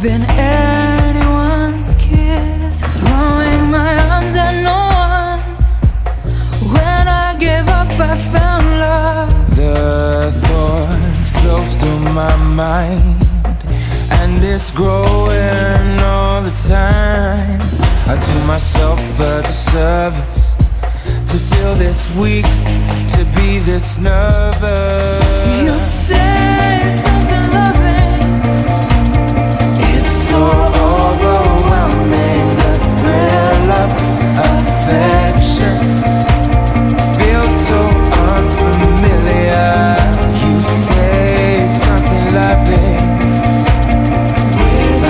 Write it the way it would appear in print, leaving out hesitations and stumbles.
been anyone's kiss, throwing my arms at no one. When I gave up, I found love. The thought flows through my mind, and it's growing all the time. I do myself a disservice to feel this weak, to be this nervous. You say something loving, It's so